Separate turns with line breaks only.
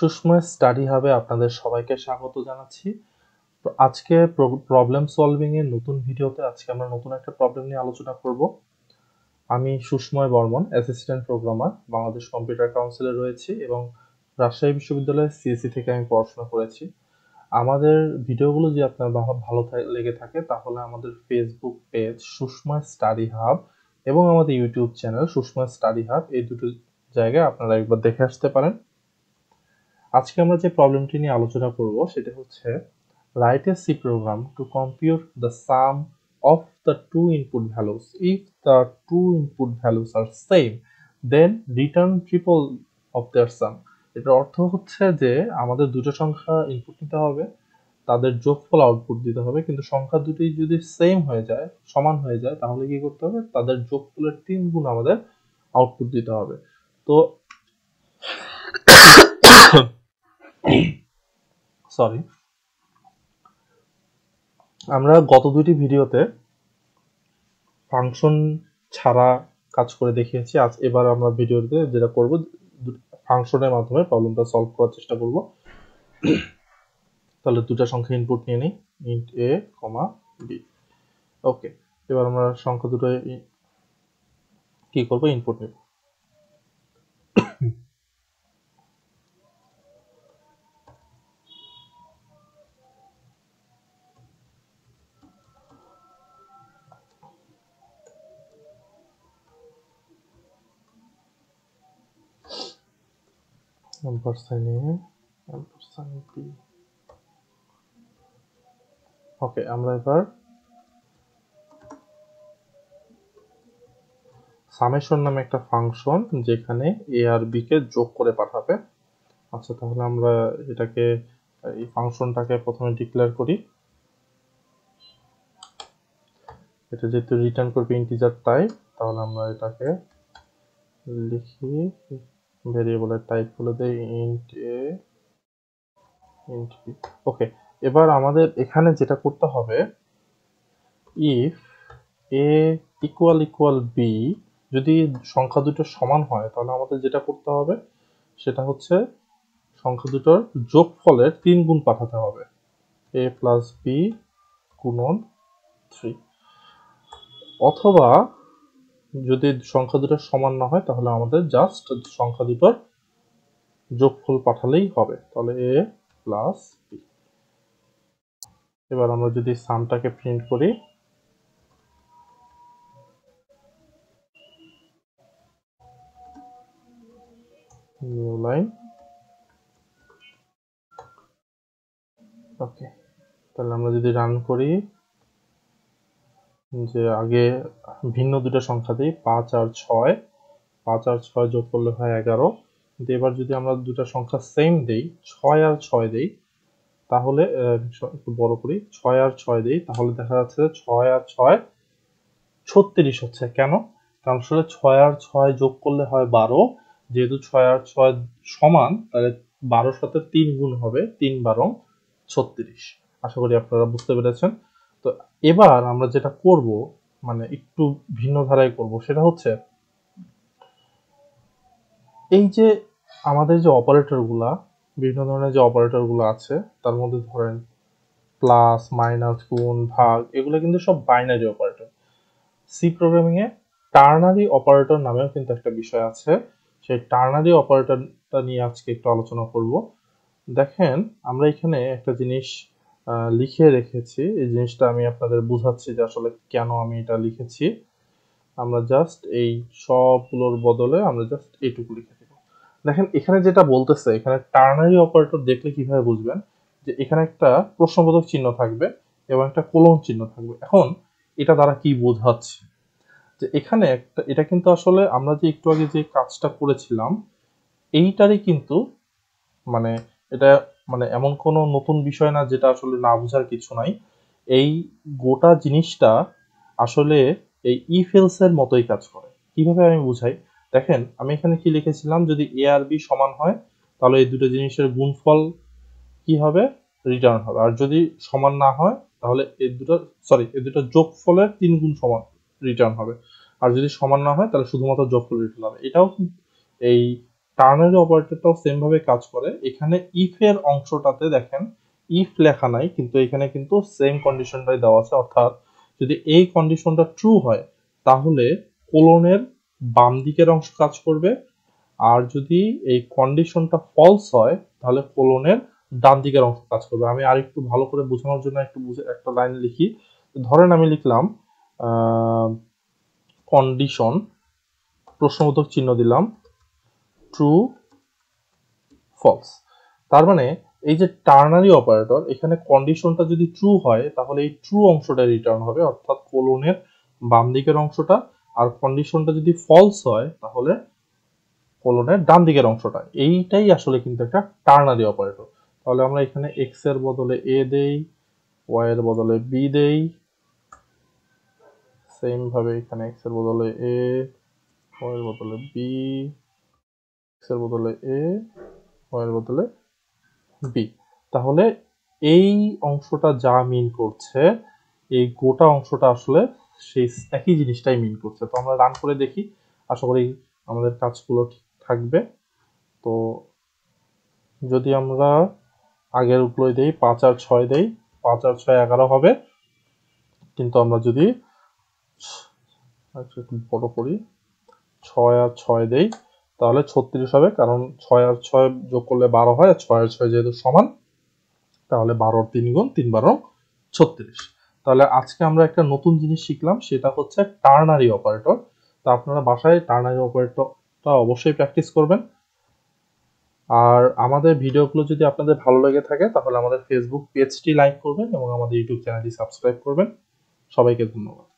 Sushmoy study হাবে আপনাদের সবাইকে স্বাগত জানাচ্ছি। তো আজকে প্রবলেম সলভিং এর নতুন ভিডিওতে আজকে আমরা নতুন একটা প্রবলেম নিয়ে আলোচনা করব। আমি Sushmoy Barman, assistant programmer, Bangladesh computer কাউন্সিলে রয়েছি এবং রাজশাহী বিশ্ববিদ্যালয়ের সিএসসি থেকে আমি পড়াশোনা করেছি। আমাদের ভিডিওগুলো যদি আপনার ভালো লেগে থাকে তাহলে আমাদের Facebook page Sushmoy study hub এবং আমাদের YouTube channel Sushmoy study hub, এই দুটো জায়গায় আপনারা একবার দেখে আসতে পারেন। আজকে আমরা যে প্রবলেমটি নিয়ে আলোচনা করব সেটা হচ্ছে write a C program to compute the sum of the two input values. If the two input values are same, then return triple of their sum. এটার অর্থ হচ্ছে যে আমাদের দুটো সংখ্যা ইনপুট নিতে হবে, তাদের যোগফল আউটপুট দিতে হবে, কিন্তু সংখ্যা দুটি যদি সেম হয়ে যায়, সমান হয়ে যায়, তাহলে কি করতে হবে? তাদের যোগফলের 3 গুণ আমাদের আউটপুট দিতে হবে। তো সরি, আমরা গত দুটি ভিডিওতে ফাংশন ছাড়া কাজ করে দেখিয়েছি। এবার আমরা ভিডিওতে যেটা করব, ফাংশনের মাধ্যমে প্রবলেমটা সলভ করার চেষ্টা করব। তাহলে দুটো সংখ্যা ইনপুট নিয়ে নিই, int a, b। ওকে, এবার আমরা সংখ্যা দুটো কি করব? ইনপুট নেব। ওকে, আমরা এবার সামেশন নামে একটা ফাংশন যেখানে a আর b কে যোগ করে পাঠাবে। আচ্ছা, তাহলে আমরা এটাকে, এই ফাংশনটাকে প্রথমে ডিক্লেয়ার করি। এটা যেহেতু রিটার্ন করবে ইন্টিজার টাইপ, তাহলে আমরা এটাকে লিখি, ভেরিয়েবলের টাইপ বলে দেই int a int b। ওকে, এবার আমাদের এখানে যেটা করতে হবে, if a equal b, যদি সংখ্যা দুটো সমান হয় তাহলে আমাদের যেটা করতে হবে সেটা হচ্ছে সংখ্যা দুটোর যোগফলের 3 গুণ পাঠাতে হবে, a প্লাস b গুণন 3। অথবা যদি সংখ্যা দুটো সমান না হয় তাহলে আমাদের জাস্ট সংখ্যা দুটোর যোগফল পাঠালেই হবে, তাহলে a প্লাস b। এবার আমরা যদি সামটাকে প্রিন্ট করি, নিউ লাইন। ওকে, তাহলে আমরা যদি রান করি, যে আগে ভিন্ন দুটো সংখ্যা দিই, 5 আর 6, 5 আর 6 যোগ করলে হয় 11। কিন্তু এবার যদি আমরা দুটো সংখ্যা সেম দেই, 6 আর 6 দেই, তাহলে একটু বড় করি, 6 আর 6 দেই, তাহলে দেখা যাচ্ছে 6 আর 6 36 হচ্ছে। কেন? কারণ আসলে 6 আর 6 যোগ করলে হয় 12, যেহেতু 6 আর 6 সমান, তাহলে 12 সাথে 3 গুণ হবে, 3 12 36। আশা করি আপনারা বুঝতে পেরেছেন। তো এবার আমরা যেটা করব, মানে একটু ভিন্ন ধারায় করব, সেটা হচ্ছে এই যে আমাদের যে অপারেটরগুলা, বিভিন্ন ধরনের যে অপারেটরগুলো আছে, তার মধ্যে ধরেন প্লাস, মাইনাস, গুণ, ভাগ, এগুলো কিন্তু সব বাইনারি অপারেটর। সি প্রোগ্রামিং এ টার্নারি অপারেটর নামেও কিন্তু একটা বিষয় আছে। সেই টার্নারি অপারেটরটা নিয়ে আজকে একটু আলোচনা করব। দেখেন, আমরা এখানে একটা জিনিস লিখে রেখেছি। এই জিনিসটা আমি আপনাদের বুঝাচ্ছি যে আসলে কেন আমি এটা লিখেছি। আমরা জাস্ট এই সবগুলোর বদলে আমরা জাস্ট এইটুকু লিখে দেব। দেখেন, এখানে যেটা বলতেছে, এখানে টার্নারি অপারেটর দেখলে কিভাবে বুঝবেন, যে এখানে একটা প্রশ্নবোধক চিহ্ন থাকবে এবং একটা কোলন চিহ্ন থাকবে। এখন এটা দ্বারা কি বোঝাচ্ছে, যে এখানে একটা, এটা কিন্তু আসলে আমরা যে একটু আগে যে কাজটা করেছিলাম এইটারই কিন্তু, মানে এটা মানে এমন কোনো নতুন বিষয় না যেটা আসলে না বোঝার কিছু নাই। এই গোটা জিনিসটা আসলে এই ইফ এলস এর মতোই কাজ করে। কিভাবে আমি বুঝাই, দেখেন আমি এখানে কি লিখেছিলাম, যদি এ আর বি সমান হয় তাহলে এই দুটো জিনিসের গুণফল কি হবে? রিটার্ন হবে। আর যদি সমান না হয় তাহলে এই দুটো যোগফলের 3 গুণ সমান রিটার্ন হবে। আর যদি সমান না হয় তাহলে শুধুমাত্র যোগফল রিটার্ন হবে। এটাও এই টার্নারি অপারেটরটাও সেম ভাবে কাজ করে। এখানে ইফ এর অংশটাতে দেখেন ইফ লেখা নাই, কিন্তু এখানে কিন্তু সেম কন্ডিশনটাই দেওয়া আছে, অর্থাৎ যদি এই কন্ডিশনটা ট্রু হয় তাহলে কোলনের বাম দিকের অংশ কাজ করবে, আর যদি এই কন্ডিশনটা ফলস হয় তাহলে কোলনের ডান দিকের অংশ কাজ করবে। আমি আরেকটু ভালো করে বোঝানোর জন্য একটা লাইন লিখি। ধরেন আমি লিখলাম কন্ডিশন, প্রশ্নবোধক চিহ্ন দিলাম, ট্রু ফলস। তার মানে এই যে টার্নারি অপারেটর, এখানে কন্ডিশনটা যদি ট্রু হয় তাহলে এই ট্রু অংশটা রিটার্ন হবে, অর্থাৎ কোলনের বাম দিকের অংশটা, আর কন্ডিশনটা যদি ফলস হয় তাহলে কোলনের ডান দিকের অংশটা। এইটাই আসলে কিন্তু একটা টার্নারি অপারেটর। তাহলে আমরা এখানে এক্স এর বদলে এ দেই, ওয়াই এর বদলে বি দেই, সেম ভাবে এখানে এক্স এর বদলে এ, ওয়াই এর বদলে বি, এক্স এর বদলে এ, ওয়াই এর বদলে বি। তাহলে এই অংশটা যা মিন করছে, এই গোটা অংশটা আসলে সেই একই জিনিসটাই মিন করছে। তো আমরা রান করে দেখি, আশা করি আমাদের কাজগুলো ঠিক থাকবে। তো যদি আমরা আগের গুলোই দেই, 5 আর 6 দেই, 5 আর 6 11 হবে। কিন্তু আমরা যদি একটু বড় করি, 6 আর 6 দেই, তাহলে 36 হবে, কারণ 6 আর 6 যোগ করলে 12 হয়, আর 6 আর 6 যেহেতু সমান, তাহলে 12 3 গুণ 3 12 36। তাহলে আজকে আমরা একটা নতুন জিনিস শিখলাম, সেটা হচ্ছে টার্নারি অপারেটর। তো আপনারা বাসায় টার্নারি অপারেটরটা অবশ্যই প্র্যাকটিস করবেন। আর আমাদের ভিডিওগুলো যদি আপনাদের ভালো লেগে থাকে তাহলে আমাদের ফেসবুক পেজটি লাইক করবেন এবং আমাদের ইউটিউব চ্যানেলটি সাবস্ক্রাইব করবেন। সবাইকে ধন্যবাদ।